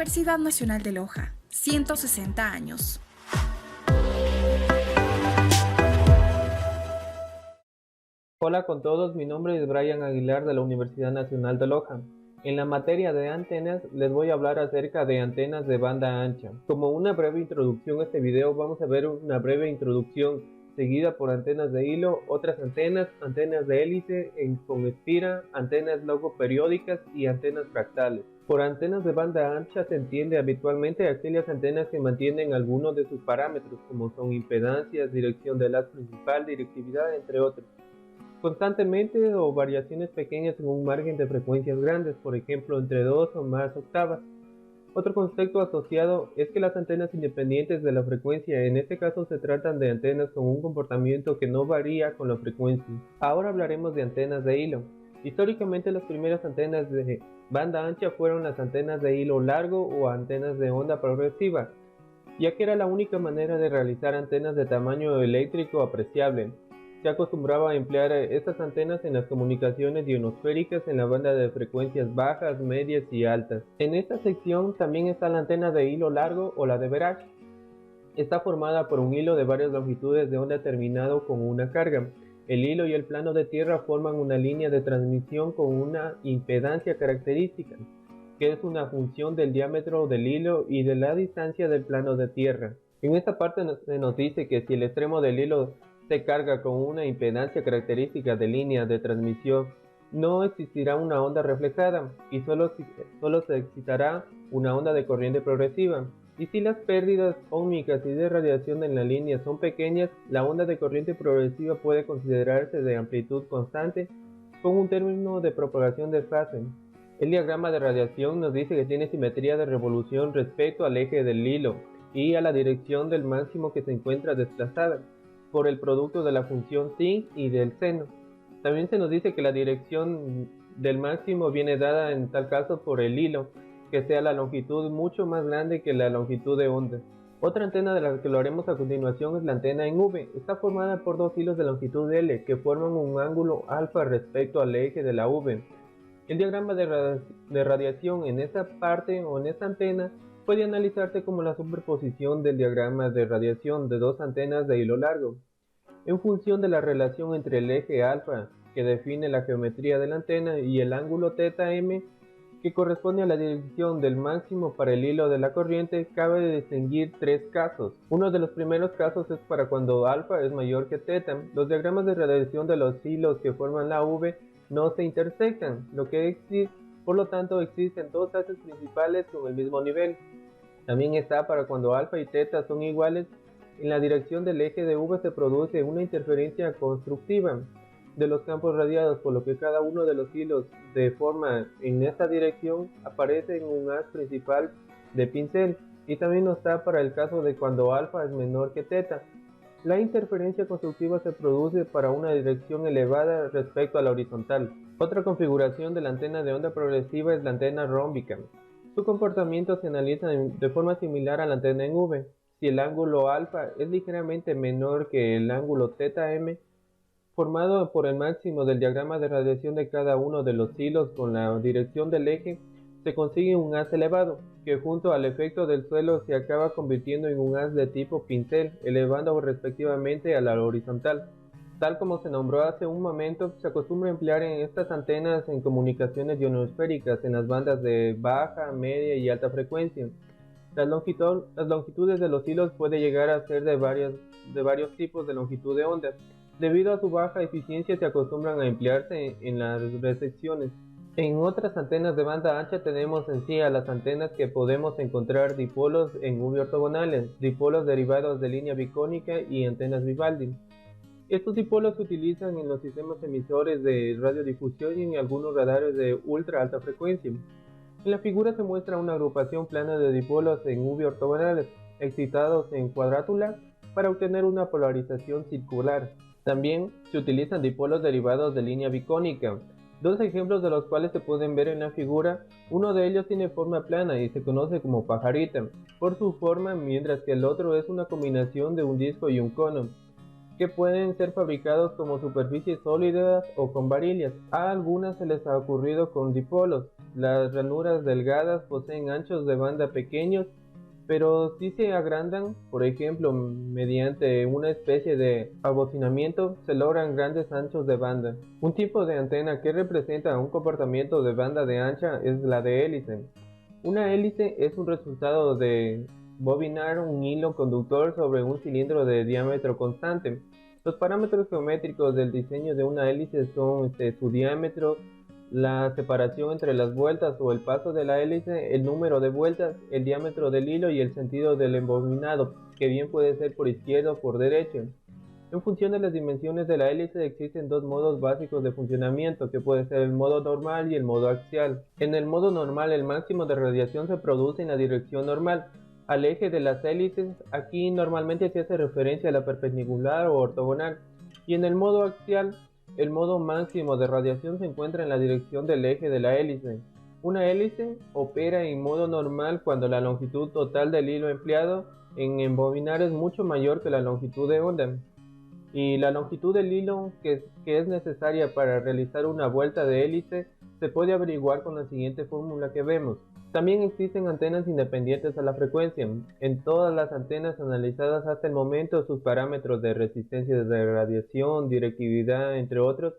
Universidad Nacional de Loja, 160 años. Hola con todos, mi nombre es Brian Aguilar de la Universidad Nacional de Loja. En la materia de antenas les voy a hablar acerca de antenas de banda ancha. Como una breve introducción a este video vamos a ver una breve introducción seguida por antenas de hilo, otras antenas, antenas de hélice con espira, antenas logoperiódicas y antenas fractales. Por antenas de banda ancha se entiende habitualmente aquellas antenas que mantienen algunos de sus parámetros como son impedancias, dirección del haz principal, directividad, entre otros, constantemente o variaciones pequeñas en un margen de frecuencias grandes, por ejemplo entre 2 o más octavas. Otro concepto asociado es que las antenas independientes de la frecuencia, en este caso se tratan de antenas con un comportamiento que no varía con la frecuencia. Ahora hablaremos de antenas de hilo. Históricamente las primeras antenas de banda ancha fueron las antenas de hilo largo o antenas de onda progresiva, ya que era la única manera de realizar antenas de tamaño eléctrico apreciable. Se acostumbraba a emplear estas antenas en las comunicaciones ionosféricas en la banda de frecuencias bajas, medias y altas. En esta sección también está la antena de hilo largo o la de Verage. Está formada por un hilo de varias longitudes de onda terminado con una carga. El hilo y el plano de tierra forman una línea de transmisión con una impedancia característica, que es una función del diámetro del hilo y de la distancia del plano de tierra. En esta parte se nos dice que si el extremo del hilo se carga con una impedancia característica de línea de transmisión, no existirá una onda reflejada y solo se excitará una onda de corriente progresiva. Y si las pérdidas óhmicas y de radiación en la línea son pequeñas, la onda de corriente progresiva puede considerarse de amplitud constante con un término de propagación de fase. El diagrama de radiación nos dice que tiene simetría de revolución respecto al eje del hilo y a la dirección del máximo que se encuentra desplazada por el producto de la función sin y del seno. También se nos dice que la dirección del máximo viene dada en tal caso por el hilo, que sea la longitud mucho más grande que la longitud de onda. Otra antena de la que lo haremos a continuación es la antena en V. Está formada por dos hilos de longitud L que forman un ángulo alfa respecto al eje de la V. El diagrama de radiación en esta parte o en esta antena puede analizarse como la superposición del diagrama de radiación de dos antenas de hilo largo, en función de la relación entre el eje alfa, que define la geometría de la antena, y el ángulo θm, que corresponde a la dirección del máximo para el hilo de la corriente. Cabe distinguir tres casos. Uno de los primeros casos es para cuando alfa es mayor que θ. Los diagramas de radiación de los hilos que forman la V no se intersectan, por lo tanto existen dos haces principales con el mismo nivel. También está para cuando alfa y θ son iguales. En la dirección del eje de V se produce una interferencia constructiva de los campos radiados, por lo que cada uno de los hilos de forma en esta dirección aparece en un haz principal de pincel. Y también está para el caso de cuando alfa es menor que θ. La interferencia constructiva se produce para una dirección elevada respecto a la horizontal. Otra configuración de la antena de onda progresiva es la antena rómbica. Su comportamiento se analiza de forma similar a la antena en V. Si el ángulo alfa es ligeramente menor que el ángulo θm, formado por el máximo del diagrama de radiación de cada uno de los hilos con la dirección del eje, se consigue un haz elevado, que junto al efecto del suelo se acaba convirtiendo en un haz de tipo pincel, elevando respectivamente a la horizontal. Tal como se nombró hace un momento, se acostumbra a emplear en estas antenas en comunicaciones ionosféricas en las bandas de baja, media y alta frecuencia. Las longitudes de los hilos puede llegar a ser de varios tipos de longitud de onda. Debido a su baja eficiencia se acostumbran a emplearse en las recepciones. En otras antenas de banda ancha tenemos en sí a las antenas que podemos encontrar dipolos en V ortogonales, dipolos derivados de línea bicónica y antenas Vivaldi. Estos dipolos se utilizan en los sistemas emisores de radiodifusión y en algunos radares de ultra alta frecuencia. En la figura se muestra una agrupación plana de dipolos en V ortogonales, excitados en cuadrátula para obtener una polarización circular. También se utilizan dipolos derivados de línea bicónica, dos ejemplos de los cuales se pueden ver en la figura. Uno de ellos tiene forma plana y se conoce como pajarita por su forma, mientras que el otro es una combinación de un disco y un cono, que pueden ser fabricados como superficies sólidas o con varillas. A algunas se les ha ocurrido con dipolos. Las ranuras delgadas poseen anchos de banda pequeños, pero si se agrandan, por ejemplo, mediante una especie de abocinamiento, se logran grandes anchos de banda. Un tipo de antena que representa un comportamiento de banda de ancha es la de hélice. Una hélice es un resultado de bobinar un hilo conductor sobre un cilindro de diámetro constante. Los parámetros geométricos del diseño de una hélice son su diámetro, la separación entre las vueltas o el paso de la hélice, el número de vueltas, el diámetro del hilo y el sentido del embobinado, que bien puede ser por izquierda o por derecha. En función de las dimensiones de la hélice existen dos modos básicos de funcionamiento, que puede ser el modo normal y el modo axial. En el modo normal el máximo de radiación se produce en la dirección normal, al eje de las hélices. Aquí normalmente se hace referencia a la perpendicular o ortogonal, y en el modo axial el modo máximo de radiación se encuentra en la dirección del eje de la hélice. Una hélice opera en modo normal cuando la longitud total del hilo empleado en embobinar es mucho mayor que la longitud de onda, y la longitud del hilo que es necesaria para realizar una vuelta de hélice se puede averiguar con la siguiente fórmula que vemos. También existen antenas independientes a la frecuencia. En todas las antenas analizadas hasta el momento, sus parámetros de resistencia de radiación, directividad, entre otros,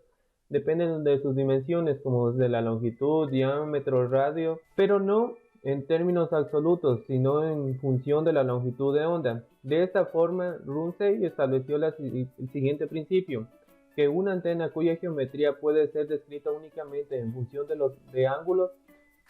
dependen de sus dimensiones, como de la longitud, diámetro, radio, pero no en términos absolutos, sino en función de la longitud de onda. De esta forma, Runcie estableció el siguiente principio, que una antena cuya geometría puede ser descrita únicamente en función de ángulos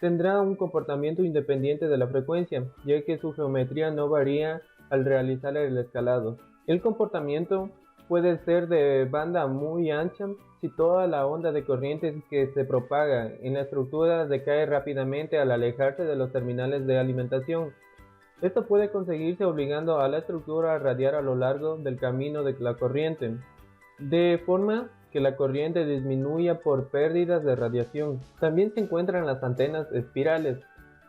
tendrá un comportamiento independiente de la frecuencia, ya que su geometría no varía al realizar el escalado. El comportamiento puede ser de banda muy ancha si toda la onda de corriente que se propaga en la estructura decae rápidamente al alejarse de los terminales de alimentación. Esto puede conseguirse obligando a la estructura a radiar a lo largo del camino de la corriente, de forma que la corriente disminuya por pérdidas de radiación. También se encuentran las antenas espirales,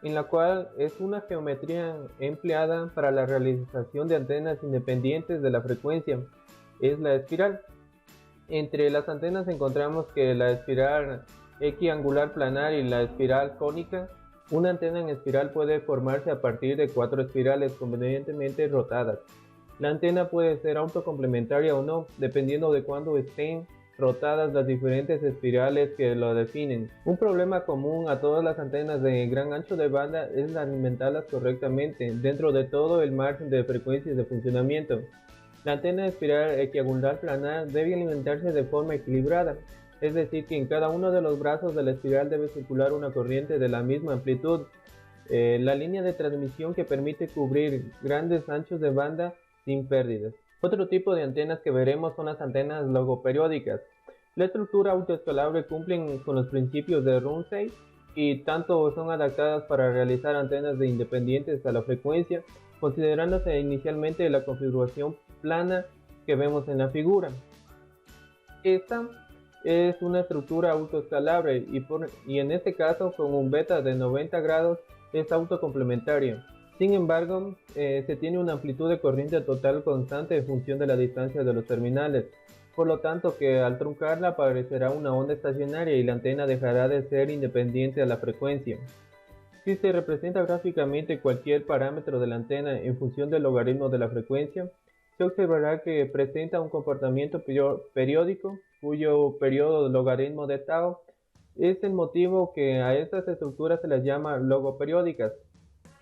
en la cual es una geometría empleada para la realización de antenas independientes de la frecuencia. Es la espiral. Entre las antenas encontramos que la espiral equiangular planar y la espiral cónica. Una antena en espiral puede formarse a partir de 4 espirales convenientemente rotadas. La antena puede ser autocomplementaria o no, dependiendo de cuándo estén rotadas las diferentes espirales que lo definen. Un problema común a todas las antenas de gran ancho de banda es alimentarlas correctamente dentro de todo el margen de frecuencias de funcionamiento. La antena espiral equiangular planar debe alimentarse de forma equilibrada, es decir, que en cada uno de los brazos de la espiral debe circular una corriente de la misma amplitud. La línea de transmisión que permite cubrir grandes anchos de banda sin pérdidas. Otro tipo de antenas que veremos son las antenas logoperiódicas. La estructura autoescalable cumplen con los principios de Runcie y tanto son adaptadas para realizar antenas independientes a la frecuencia, considerándose inicialmente la configuración plana que vemos en la figura. Esta es una estructura autoescalable y en este caso con un beta de 90 grados es autocomplementario. Sin embargo, se tiene una amplitud de corriente total constante en función de la distancia de los terminales, por lo tanto que al truncarla aparecerá una onda estacionaria y la antena dejará de ser independiente a la frecuencia. Si se representa gráficamente cualquier parámetro de la antena en función del logaritmo de la frecuencia, se observará que presenta un comportamiento periódico, cuyo periodo logaritmo de tau es el motivo que a estas estructuras se las llama logoperiódicas.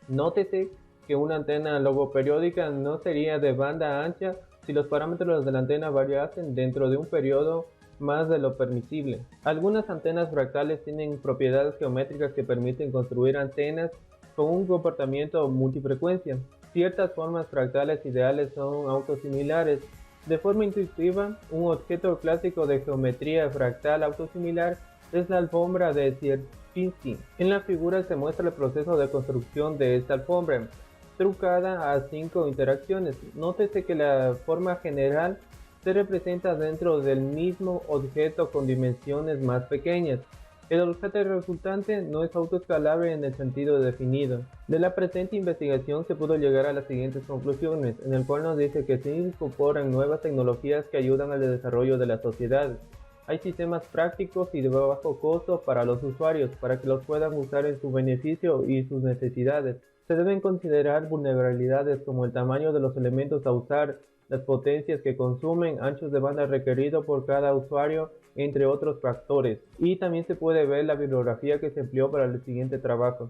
Nótese que una antena logoperiódica no sería de banda ancha si los parámetros de la antena variasen dentro de un periodo más de lo permisible. Algunas antenas fractales tienen propiedades geométricas que permiten construir antenas con un comportamiento multifrecuencia. Ciertas formas fractales ideales son autosimilares. De forma intuitiva, un objeto clásico de geometría fractal autosimilar es la alfombra de Sierpinski. En la figura se muestra el proceso de construcción de esta alfombra, truncada a 5 interacciones. Nótese que la forma general se representa dentro del mismo objeto con dimensiones más pequeñas. El objeto resultante no es autoescalable en el sentido definido. De la presente investigación se pudo llegar a las siguientes conclusiones, en el cual nos dice que se incorporan nuevas tecnologías que ayudan al desarrollo de la sociedad. Hay sistemas prácticos y de bajo costo para los usuarios para que los puedan usar en su beneficio y sus necesidades. Se deben considerar vulnerabilidades como el tamaño de los elementos a usar, las potencias que consumen, anchos de banda requerido por cada usuario, entre otros factores. Y también se puede ver la bibliografía que se empleó para el siguiente trabajo.